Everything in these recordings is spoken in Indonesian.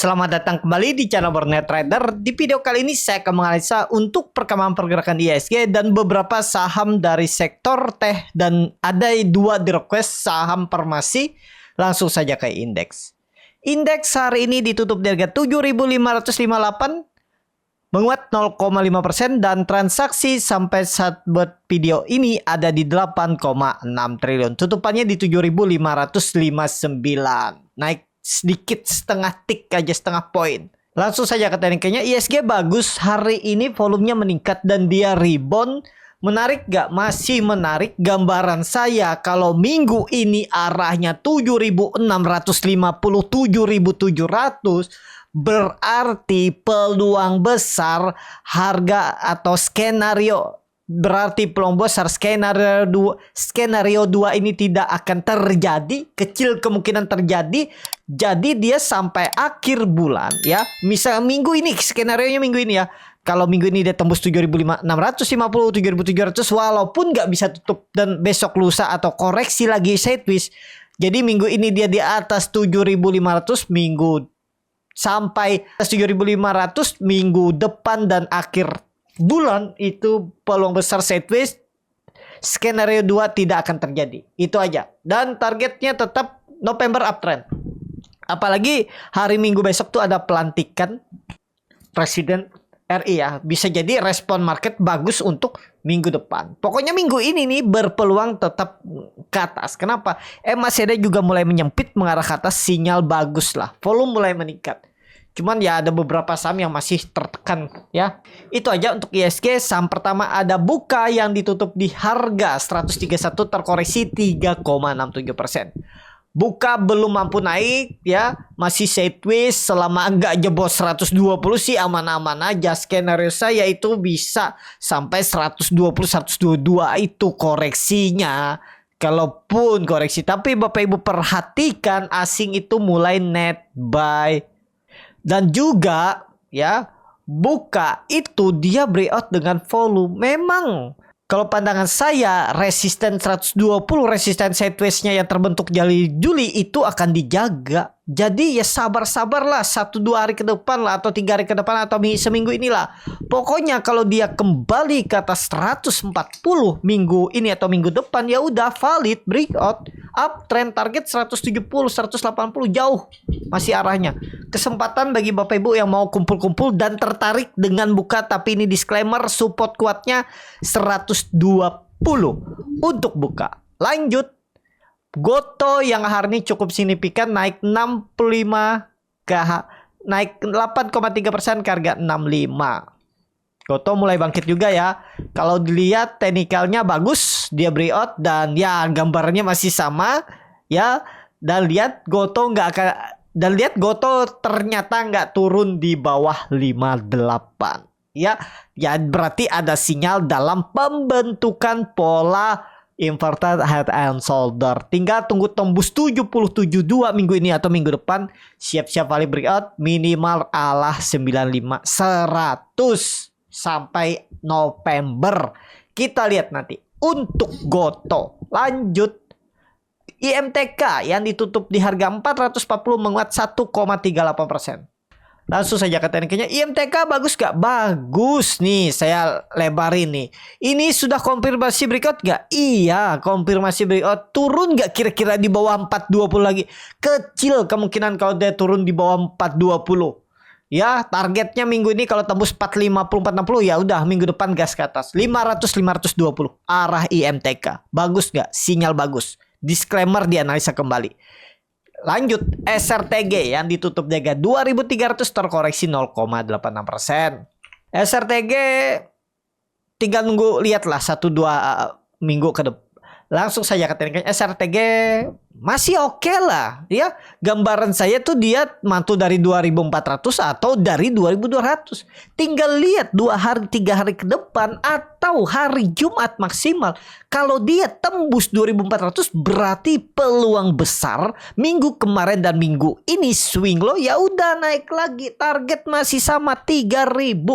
Selamat datang kembali di channel Bernet Trader. Di video kali ini saya akan menganalisa untuk perkembangan pergerakan IHSG dan beberapa saham dari sektor teh, dan ada dua di request saham farmasi. Langsung saja ke indeks. Indeks hari ini ditutup di harga 7.558, menguat 0,5%, dan transaksi sampai saat buat video ini ada di 8,6 triliun. Tutupannya di 7.559, naik sedikit, setengah tik aja, setengah poin. Langsung saja ke tekniknya. IHSG bagus hari ini, volumenya meningkat dan dia rebound. Menarik gak? Masih menarik. Gambaran saya kalau minggu ini arahnya 7.650, 7.700, berarti peluang besar harga atau skenario, berarti peluang besar skenario 2 ini tidak akan terjadi, kecil kemungkinan terjadi. Jadi dia sampai akhir bulan ya. Misal minggu ini, skenarionya minggu ini ya. Kalau minggu ini dia tembus 7.650, 7.700 walaupun nggak bisa tutup dan besok lusa atau koreksi lagi sideways. Jadi minggu ini dia di atas 7.500, minggu sampai 7.500 minggu depan dan akhir bulan itu peluang besar sideways, skenario 2 tidak akan terjadi. Itu aja. Dan targetnya tetap November uptrend. Apalagi hari Minggu besok tuh ada pelantikan Presiden RI ya. Bisa jadi respon market bagus untuk minggu depan. Pokoknya minggu ini nih berpeluang tetap ke atas. Kenapa? MACD juga mulai menyempit mengarah ke atas, sinyal bagus lah. Volume mulai meningkat. Cuman ya ada beberapa saham yang masih tertekan ya. Itu aja untuk IHSG. Saham pertama ada Buka yang ditutup di harga 131, terkoreksi 3,67%. Buka belum mampu naik ya, masih sideways. Selama enggak jebol 120 sih aman-aman aja. Skenario saya itu bisa sampai 120, 122 itu koreksinya. Kalaupun koreksi, tapi Bapak Ibu perhatikan asing itu mulai net buy. Dan juga ya, Buka itu dia breakout dengan volume. Memang kalau pandangan saya resisten 120, resisten sideways-nya yang terbentuk Juli itu akan dijaga. Jadi ya sabar-sabarlah 1-2 hari ke depan lah, atau 3 hari ke depan, atau seminggu inilah. Pokoknya kalau dia kembali ke atas 140 minggu ini atau minggu depan, ya udah valid breakout. Uptrend target 170, 180 jauh masih arahnya. Kesempatan bagi Bapak Ibu yang mau kumpul-kumpul dan tertarik dengan Buka, tapi ini disclaimer, support kuatnya 120 untuk Buka. Lanjut, Goto yang hari ini cukup signifikan, naik 65 ke naik 8,3% ke harga 65. Goto mulai bangkit juga ya. Kalau dilihat teknikalnya bagus, dia breakout dan ya gambarnya masih sama ya. Dan lihat Goto ternyata nggak turun di bawah 58 ya. Ya berarti ada sinyal dalam pembentukan pola inverted head and shoulder. Tinggal tunggu tembus 77.2 minggu ini atau minggu depan. Siap-siap valid breakout, minimal alah 95, 100 sampai November. Kita lihat nanti untuk Goto. Lanjut, IMTK yang ditutup di harga 440, menguat 1,38%. Langsung saja ke tekniknya. IMTK bagus gak? Bagus nih, saya lebarin nih. Ini sudah konfirmasi breakout gak? Iya, konfirmasi breakout. Turun gak kira-kira di bawah 420 lagi? Kecil kemungkinan kalau dia turun di bawah 420. Ya, targetnya minggu ini kalau tembus 450, 460 ya udah minggu depan gas ke atas. 500, 520 arah IMTK. Bagus gak? Sinyal bagus. Disclaimer dianalisa kembali. Lanjut, SRTG yang ditutup di harga 2.300, terkoreksi 0,86%. SRTG tinggal nunggu, lihatlah 1-2 minggu ke depan. Langsung saja ke tekniknya. SRTG masih oke lah ya. Gambaran saya tuh dia mantul dari 2.400 atau dari 2.200. Tinggal lihat 2 hari 3 hari ke depan atau hari Jumat maksimal. Kalau dia tembus 2.400 berarti peluang besar minggu kemarin dan minggu ini swing low, ya udah naik lagi. Target masih sama 3.000.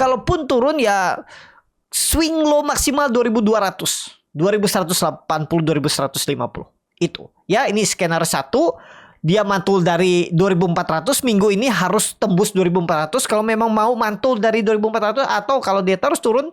Kalaupun turun ya swing low maksimal 2.200. 2180, 2150 itu ya. Ini skenario 1 dia mantul dari 2400, minggu ini harus tembus 2400 kalau memang mau mantul dari 2400, atau kalau dia terus turun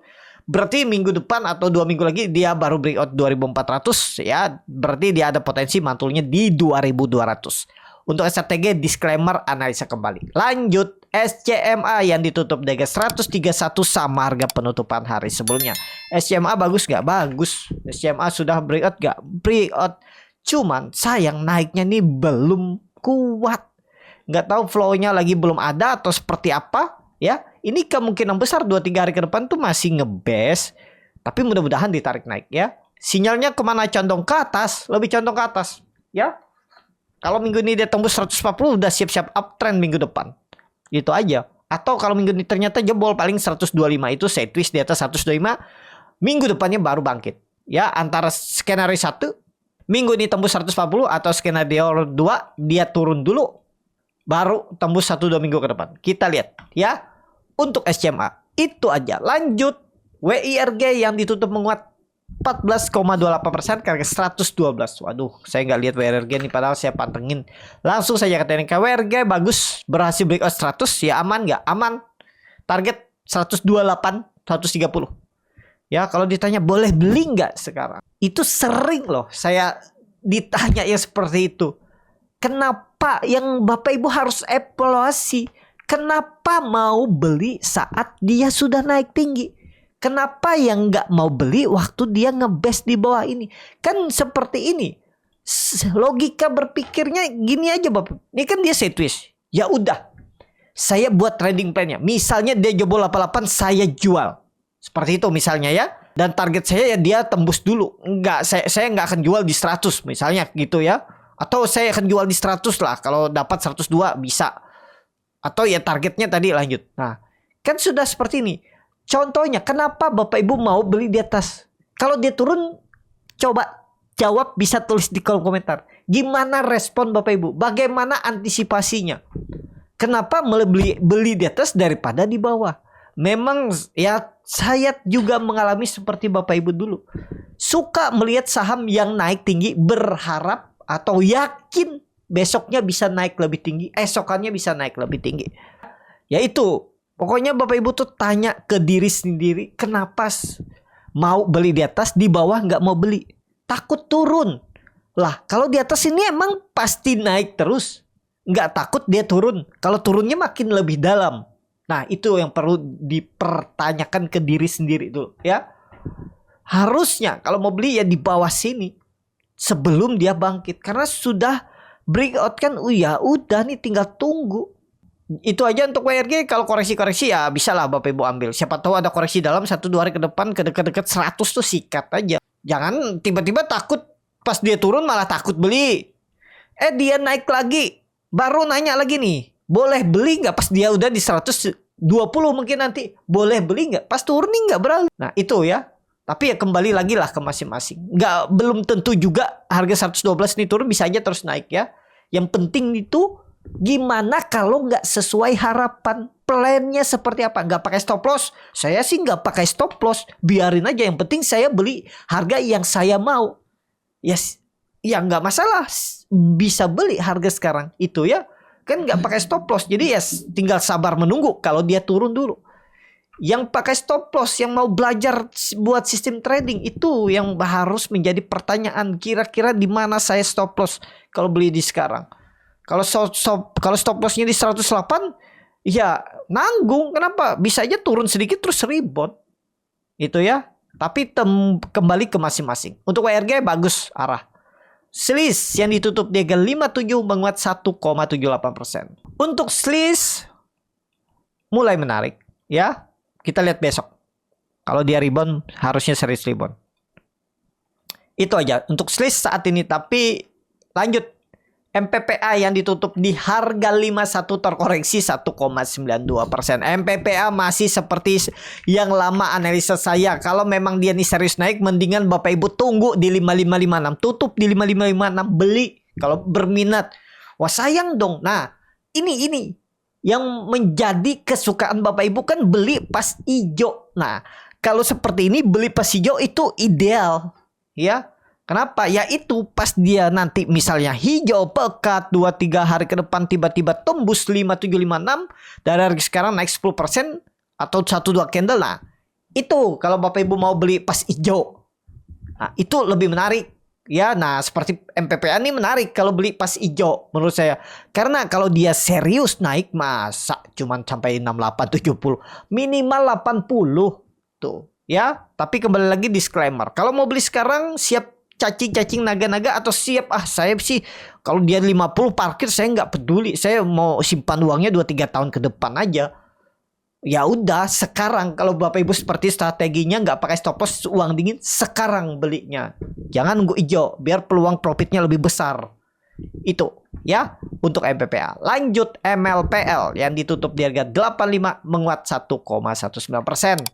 berarti minggu depan atau 2 minggu lagi dia baru breakout 2400 ya, berarti dia ada potensi mantulnya di 2200. Untuk strategi disclaimer analisa kembali. Lanjut, SCMA yang ditutup di harga 131 sama harga penutupan hari sebelumnya. SCMA bagus nggak? Bagus. SCMA sudah breakout nggak? Breakout. Cuman sayang naiknya nih belum kuat. Nggak tahu flow-nya lagi belum ada atau seperti apa ya. Ini kemungkinan besar 2-3 hari ke depan tuh masih ngebes. Tapi mudah-mudahan ditarik naik ya. Sinyalnya kemana? Condong ke atas. Lebih condong ke atas ya. Kalau minggu ini dia tembus 140 udah siap-siap uptrend minggu depan. Itu aja. Atau kalau minggu ini ternyata jebol paling 125 itu sideways di atas 125, minggu depannya baru bangkit. Ya, antara skenario 1 minggu ini tembus 140 atau skenario 2 dia turun dulu baru tembus 1-2 minggu ke depan. Kita lihat ya. Untuk SCMA itu aja. Lanjut, WIRG yang ditutup menguat 14,28% ke harga 112. Waduh, saya nggak lihat WRG nih padahal saya pantengin. Langsung saja ke teknik WRG bagus, berhasil breakout 100 ya, aman nggak? Aman. Target 128, 130. Ya, kalau ditanya boleh beli nggak sekarang? Itu sering loh saya ditanya ya seperti itu. Kenapa yang Bapak Ibu harus evaluasi? Kenapa mau beli saat dia sudah naik tinggi? Kenapa yang nggak mau beli waktu dia ngebest di bawah ini? Kan seperti ini. Logika berpikirnya gini aja Bapak. Ini kan dia sideways. Ya udah. Saya buat trading plan-nya. Misalnya dia jebol 88, saya jual. Seperti itu misalnya ya. Dan target saya ya dia tembus dulu. Enggak, saya nggak akan jual di 100 misalnya gitu ya. Atau saya akan jual di 100 lah. Kalau dapat 102 bisa. Atau ya targetnya tadi lanjut. Nah, kan sudah seperti ini. Contohnya, kenapa Bapak Ibu mau beli di atas? Kalau dia turun, coba jawab, bisa tulis di kolom komentar. Gimana respon Bapak Ibu? Bagaimana antisipasinya? Kenapa beli di atas daripada di bawah? Memang ya saya juga mengalami seperti Bapak Ibu dulu. Suka melihat saham yang naik tinggi, berharap atau yakin besoknya bisa naik lebih tinggi, esokannya bisa naik lebih tinggi. Yaitu pokoknya Bapak Ibu tuh tanya ke diri sendiri, kenapa mau beli di atas, di bawah nggak mau beli? Takut turun. Lah, kalau di atas ini emang pasti naik terus. Nggak takut dia turun. Kalau turunnya makin lebih dalam. Nah, itu yang perlu dipertanyakan ke diri sendiri dulu ya. Harusnya kalau mau beli ya di bawah sini sebelum dia bangkit. Karena sudah breakout kan, ya udah nih tinggal tunggu. Itu aja untuk WRG. Kalau koreksi-koreksi ya bisa lah Bapak Ibu ambil. Siapa tahu ada koreksi dalam 1-2 hari ke depan, ke dekat-dekat 100 tuh sikat aja. Jangan tiba-tiba takut pas dia turun malah takut beli. Dia naik lagi baru nanya lagi nih, boleh beli nggak? Pas dia udah di 120 mungkin nanti, boleh beli nggak? Pas turun nih nggak beralih. Nah itu ya. Tapi ya kembali lagi lah ke masing-masing. Belum tentu juga harga 112 nih turun, bisa aja terus naik ya. Yang penting itu gimana kalau nggak sesuai harapan, plannya seperti apa? Nggak pakai stop loss? Saya sih nggak pakai stop loss, biarin aja. Yang penting saya beli harga yang saya mau. Yes, ya nggak masalah, bisa beli harga sekarang itu ya. Kan nggak pakai stop loss, jadi ya tinggal sabar menunggu kalau dia turun dulu. Yang pakai stop loss, yang mau belajar buat sistem trading, itu yang harus menjadi pertanyaan. Kira-kira di mana saya stop loss kalau beli di sekarang? Kalau stop lossnya di 108, ya nanggung. Kenapa? Bisa aja turun sedikit terus rebound. Itu ya. Tapi kembali ke masing-masing. Untuk WRG bagus arah. Slice yang ditutup di harga 57 menguat 1,78%. Untuk slice mulai menarik ya. Kita lihat besok. Kalau dia rebound harusnya serius rebound. Itu aja untuk slice saat ini. Tapi lanjut. MPPA yang ditutup di harga 51 terkoreksi 1,92%. MPPA masih seperti yang lama analisa saya. Kalau memang dia nih serius naik, mendingan Bapak Ibu tunggu di 5556. Tutup di 5556, beli kalau berminat. Wah sayang dong. Nah ini yang menjadi kesukaan Bapak Ibu kan beli pas hijau. Nah kalau seperti ini beli pas hijau itu ideal ya. Kenapa? Ya itu pas dia nanti misalnya hijau pekat 2-3 hari ke depan tiba-tiba tembus 5756 dari harga sekarang naik 10% atau 1-2 candle. Nah, itu kalau Bapak Ibu mau beli pas hijau. Nah, itu lebih menarik. Ya, nah seperti MPPA ini menarik kalau beli pas hijau menurut saya. Karena kalau dia serius naik masa cuman sampai 68-70, minimal 80 tuh. Ya, tapi kembali lagi disclaimer. Kalau mau beli sekarang siap cacing-cacing naga-naga atau siap saya sih kalau dia 50 parkir saya nggak peduli, saya mau simpan uangnya 2-3 tahun ke depan aja. Ya udah sekarang kalau Bapak Ibu seperti strateginya nggak pakai stop loss uang dingin, sekarang belinya, jangan nunggu hijau biar peluang profitnya lebih besar. Itu ya untuk MPPA. Lanjut MLPL yang ditutup di harga 85 menguat 1,19%.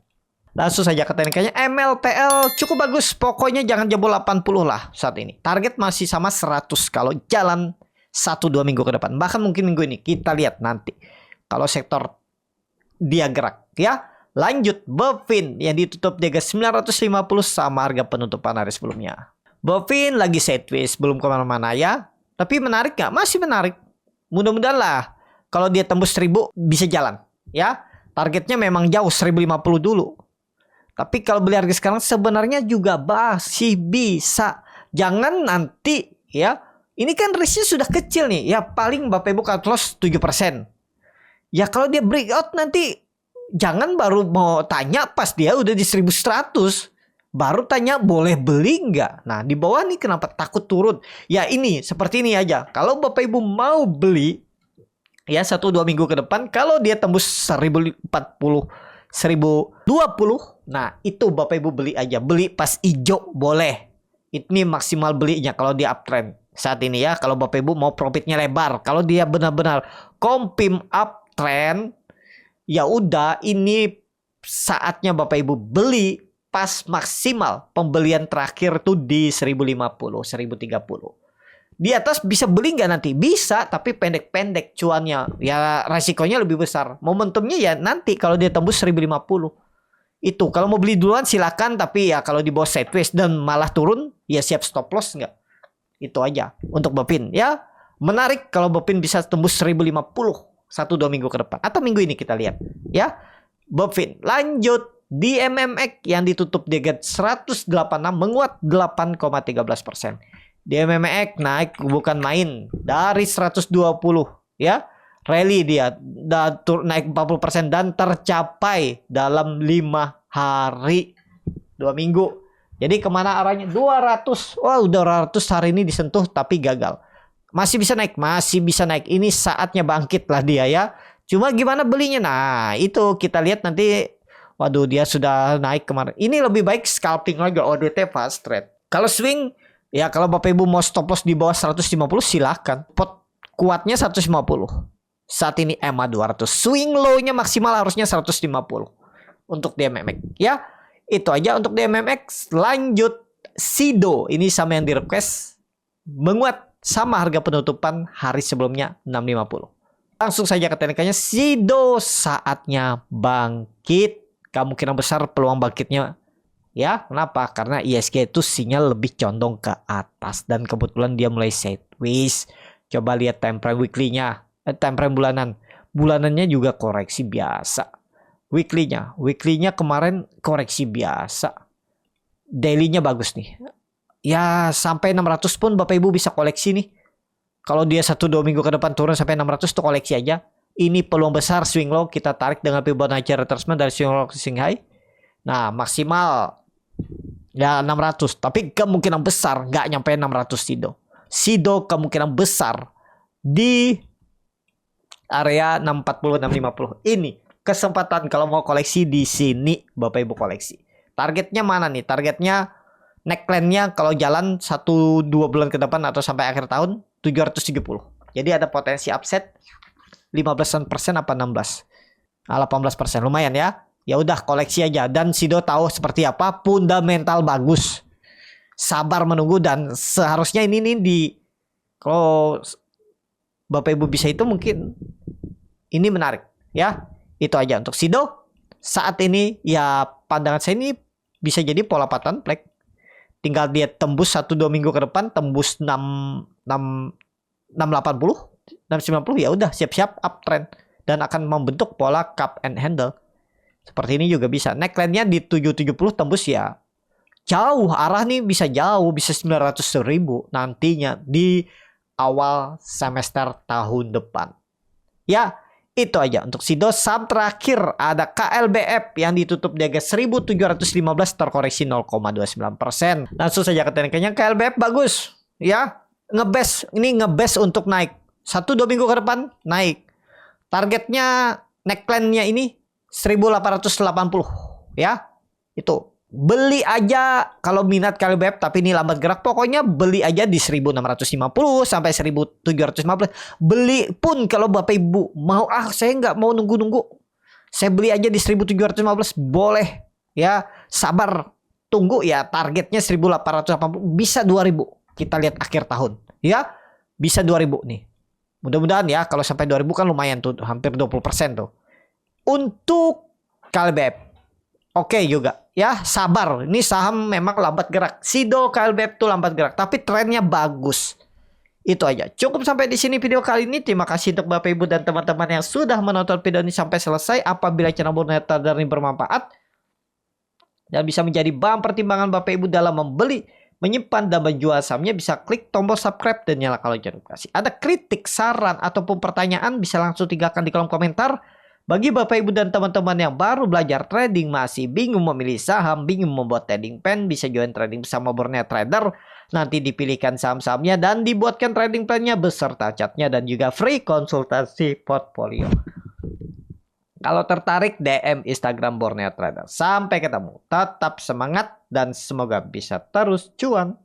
Langsung saja ke teknikanya. MLPL cukup bagus. Pokoknya jangan jebol 80 lah saat ini. Target masih sama 100 kalau jalan 1-2 minggu ke depan. Bahkan mungkin minggu ini. Kita lihat nanti. Kalau sektor dia gerak. Ya. Lanjut. Bovin yang ditutup di harga 950 sama harga penutupan hari sebelumnya. Bovin lagi sideways. Belum kemana-mana ya. Tapi menarik nggak? Masih menarik. Mudah-mudahan lah. Kalau dia tembus 1000 bisa jalan. Ya. Targetnya memang jauh 1050 dulu. Tapi kalau beli harga sekarang sebenarnya juga masih bisa. Jangan nanti ya. Ini kan risknya sudah kecil nih. Ya paling Bapak Ibu cut loss 7%. Ya kalau dia breakout nanti jangan baru mau tanya pas dia udah di 1100. Baru tanya boleh beli nggak? Nah di bawah nih kenapa takut turun? Ya ini seperti ini aja. Kalau Bapak Ibu mau beli ya 1-2 minggu ke depan. Kalau dia tembus 1040 1020, nah itu Bapak Ibu beli aja. Beli pas hijau boleh. Ini maksimal belinya kalau dia uptrend saat ini ya. Kalau Bapak Ibu mau profitnya lebar. Kalau dia benar-benar kompim uptrend, ya udah ini saatnya Bapak Ibu beli pas maksimal. Pembelian terakhir tuh di 1050, 1030. Di atas bisa beli nggak nanti? Bisa, tapi pendek-pendek cuannya. Ya resikonya lebih besar. Momentumnya ya nanti kalau dia tembus 1050. Itu kalau mau beli duluan silakan, tapi ya kalau di bawah sideways dan malah turun, ya siap stop loss nggak? Itu aja untuk Bopin ya. Menarik kalau Bopin bisa tembus 1050 1-2 minggu ke depan atau minggu ini kita lihat ya. Bopin lanjut di MMX yang ditutup di harga 186 menguat 8,13%. Di MMX naik bukan main dari 120 ya. Rally dia naik 40% dan tercapai dalam 5 hari 2 minggu. Jadi kemana arahnya? 200. Wah udah 200 hari ini disentuh tapi gagal. Masih bisa naik, masih bisa naik. Ini saatnya bangkit lah dia ya. Cuma gimana belinya? Nah itu kita lihat nanti. Waduh dia sudah naik kemarin. Ini lebih baik scalping lagi ODT fast trade. Kalau swing ya kalau Bapak Ibu mau stop loss di bawah 150 silahkan. Pot kuatnya 150. Saat ini EMA 200. Swing low-nya maksimal harusnya 150. Untuk DMMX. Ya itu aja untuk DMMX. Lanjut Sido. Ini sama yang di request. Menguat sama harga penutupan hari sebelumnya 650. Langsung saja ke teknikanya. Sido saatnya bangkit. Kemungkinan besar peluang bangkitnya. Ya, kenapa? Karena ISG itu sinyal lebih condong ke atas dan kebetulan dia mulai sideways. Coba lihat time frame weekly-nya, time frame bulanan. Bulanannya juga koreksi biasa. Weekly-nya kemarin koreksi biasa. Daily-nya bagus nih. Ya, sampai 600 pun Bapak Ibu bisa koleksi nih. Kalau dia 1-2 minggu ke depan turun sampai 600 tuh koleksi aja. Ini peluang besar swing low kita tarik dengan Fibonacci retracement dari swing low ke swing high. Nah, maksimal ya 600, tapi kemungkinan besar nggak nyampe 600 Sido. Sido kemungkinan besar di area 640 650. Ini kesempatan kalau mau koleksi di sini Bapak Ibu koleksi. Targetnya mana nih? Targetnya neckline-nya kalau jalan 1-2 bulan ke depan atau sampai akhir tahun 770. Jadi ada potensi upset 15% apa 16? 18%. Lumayan ya. Ya udah koleksi aja dan Sido tahu seperti apa, fundamental bagus. Sabar menunggu dan seharusnya ini nih kalau Bapak Ibu bisa itu mungkin ini menarik ya. Itu aja untuk Sido. Saat ini ya pandangan saya ini bisa jadi pola pattern flag. tinggal dia tembus 1-2 minggu ke depan tembus 680, 690 ya udah siap-siap uptrend dan akan membentuk pola cup and handle. Seperti ini juga bisa. Neckline-nya di 770 tembus ya. Jauh arah nih bisa jauh, bisa 900.000 nantinya di awal semester tahun depan. Ya, itu aja untuk Sido. Saham terakhir ada KLBF yang ditutup di harga 1715 terkoreksi 0,29%. Langsung saja ke tekniknya. KLBF bagus ya, ini ngebest untuk naik 1-2 minggu ke depan naik. Targetnya neckline-nya ini 1880 ya. Itu beli aja kalau minat KLBF tapi ini lambat gerak, pokoknya beli aja di 1650 sampai 1715. Beli pun kalau Bapak Ibu mau, saya nggak mau nunggu-nunggu, saya beli aja di 1715 boleh ya, sabar tunggu ya, targetnya 1880 bisa 2000, kita lihat akhir tahun ya, bisa 2000 nih. Mudah-mudahan ya, kalau sampai 2000 kan lumayan tuh, hampir 20% tuh untuk KLBF. Oke juga ya, sabar. Ini saham memang lambat gerak. Sido KLBF tuh lambat gerak, tapi trennya bagus. Itu aja. Cukup sampai di sini video kali ini. Terima kasih untuk Bapak Ibu dan teman-teman yang sudah menonton video ini sampai selesai. Apabila channel Borneo Trader ini bermanfaat dan bisa menjadi bahan pertimbangan Bapak Ibu dalam membeli, menyimpan dan menjual sahamnya, bisa klik tombol subscribe dan nyalakan lonceng notifikasi. Ada kritik, saran ataupun pertanyaan bisa langsung tinggalkan di kolom komentar. Bagi Bapak Ibu dan teman-teman yang baru belajar trading, masih bingung memilih saham, bingung membuat trading plan, bisa join trading bersama Borneo Trader. Nanti dipilihkan saham-sahamnya dan dibuatkan trading plan-nya beserta chartnya dan juga free konsultasi portfolio. Kalau tertarik DM Instagram Borneo Trader. Sampai ketemu. Tetap semangat dan semoga bisa terus cuan.